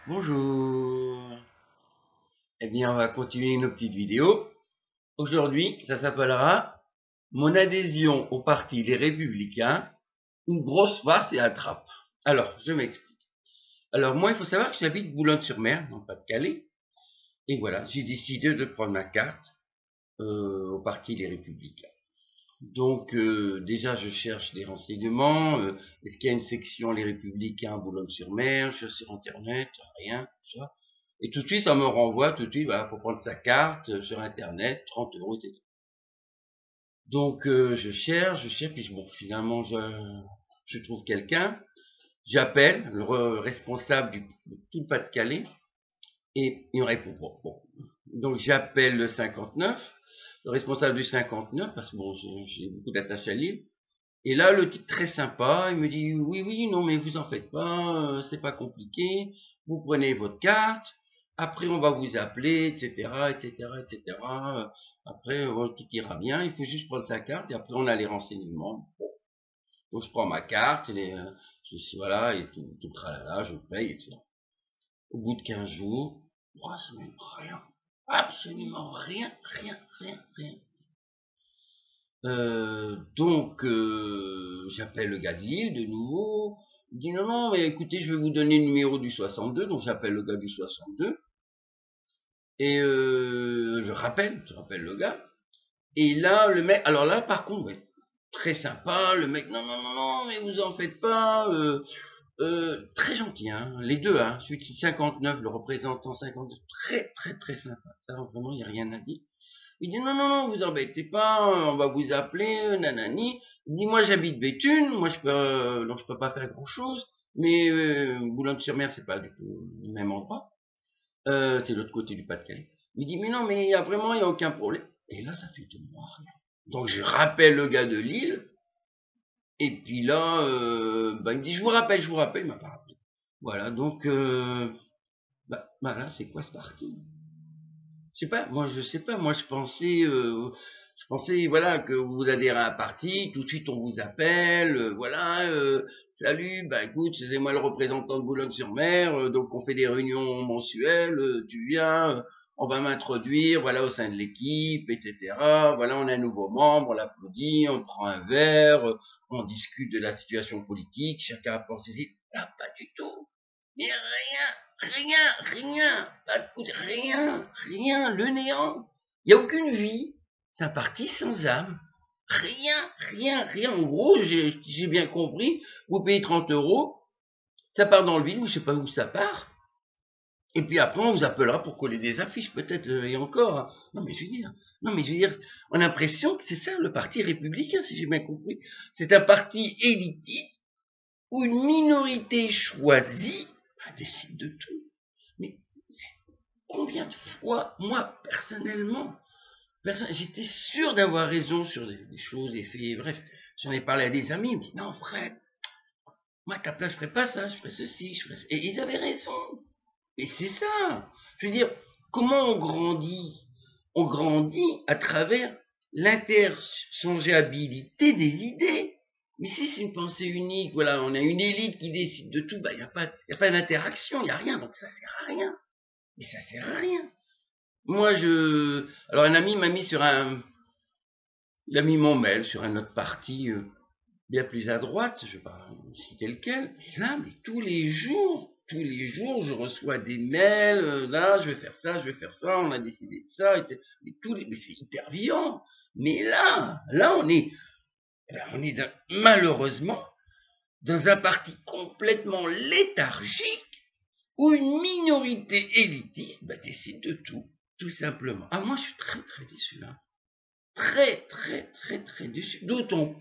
Bonjour. Eh bien, on va continuer nos petites vidéos. Aujourd'hui, ça s'appellera Mon adhésion au parti Les Républicains, une grosse farce et attrape. Alors, je m'explique. Alors, moi, il faut savoir que j'habite Boulogne-sur-Mer, dans le Pas-de-Calais. Et voilà, j'ai décidé de prendre ma carte au parti Les Républicains. Donc, déjà, je cherche des renseignements. Est-ce qu'il y a une section Les Républicains à Boulogne-sur-Mer? Je suis sur Internet, rien, tout ça. Et tout de suite, ça me renvoie tout de suite, voilà, faut prendre sa carte sur Internet, 30 euros, etc. Donc, je cherche, puis bon, finalement, je trouve quelqu'un. J'appelle le responsable de tout le Pas-de-Calais et il me répond pas. Bon. Donc, j'appelle le 59, le responsable du 59, parce que bon, j'ai beaucoup d'attaches à l'île. Et là, le type très sympa, il me dit oui, non, mais vous en faites pas, c'est pas compliqué. Vous prenez votre carte, après on va vous appeler, etc., etc., etc. Après, tout ira bien. Il faut juste prendre sa carte et après on a les renseignements. Bon. Donc je prends ma carte, voilà, et tout le tralala, je paye, etc. Au bout de 15 jours, 3 semaines, rien, absolument rien, rien, rien, rien. Donc, j'appelle le gars de Lille de nouveau. Il dit non, mais écoutez, je vais vous donner le numéro du 62. Donc, j'appelle le gars du 62. Et je rappelle le gars. Et là, le mec, alors là, par contre, ouais, très sympa. Le mec, non, mais vous en faites pas. Très gentil, hein, les deux, hein, celui de 59, le représentant 52, très, très, très sympa. Ça, vraiment, il n'y a rien à dire. Il dit non, vous embêtez pas, on va vous appeler, nanani. Il dit moi j'habite Béthune, moi donc je peux pas faire grand chose, mais Boulogne-sur-Mer c'est pas du tout le même endroit, c'est l'autre côté du Pas-de-Calais. Il dit mais non mais il y a aucun problème. Et là ça fait de moi rien. Donc je rappelle le gars de Lille, et puis là il me dit je vous rappelle, il m'a pas rappelé. Voilà donc là c'est quoi ce parti? Je sais pas, moi je pensais, voilà, que vous adhérez à un parti, tout de suite on vous appelle, voilà, salut, bah écoute, c'est moi le représentant de Boulogne-sur-Mer, donc on fait des réunions mensuelles, tu viens, on va m'introduire, voilà, au sein de l'équipe, etc. Voilà, on a un nouveau membre, on l'applaudit, on prend un verre, on discute de la situation politique, chacun apporte ses idées. Ah, pas du tout. Mais rien, pas de coup rien, le néant. Il n'y a aucune vie. C'est un parti sans âme. Rien. En gros, j'ai bien compris, vous payez 30 euros, ça part dans le vide, je ne sais pas où ça part. Et puis après, on vous appellera pour coller des affiches, peut-être, et encore. Hein. Non, mais je veux dire, on a l'impression que c'est ça, le parti républicain, si j'ai bien compris. C'est un parti élitiste où une minorité choisie décide de tout. Mais combien de fois, moi, personnellement, j'étais sûr d'avoir raison sur des choses, des faits, bref, j'en ai parlé à des amis, ils me disent, non, Fred, moi, à ta place, je ferais pas ça, je ferais ceci, je ferais ça. Et ils avaient raison. Et c'est ça. Je veux dire, comment on grandit? On grandit à travers l'interchangeabilité des idées. Mais si c'est une pensée unique, voilà, on a une élite qui décide de tout, il n'y a pas d'interaction, il n'y a rien, donc ça sert à rien. Mais ça sert à rien. Moi, alors un ami m'a mis il a mis mon mail sur un autre parti bien plus à droite, je ne vais pas citer lequel, mais là, tous les jours, je reçois des mails, là, je vais faire ça, on a décidé de ça, etc. Mais c'est hyper violent. Mais là, on est malheureusement dans un parti complètement léthargique où une minorité élitiste décide de tout simplement. Ah, moi, je suis très, très déçu, là. Très déçu. D'autant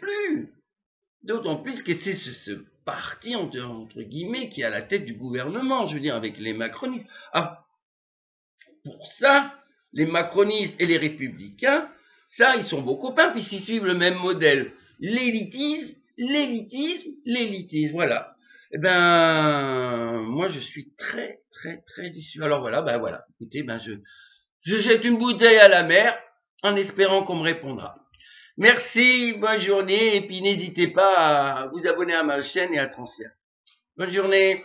plus que c'est ce parti, entre guillemets, qui est à la tête du gouvernement, je veux dire, avec les macronistes. Ah, pour ça, les macronistes et les républicains, ça, ils sont beaux copains, puisqu'ils suivent le même modèle. L'élitisme, voilà. Eh ben, moi, je suis très déçu. Alors voilà, écoutez, je jette une bouteille à la mer, en espérant qu'on me répondra. Merci, bonne journée, et puis n'hésitez pas à vous abonner à ma chaîne et à transférer. Bonne journée.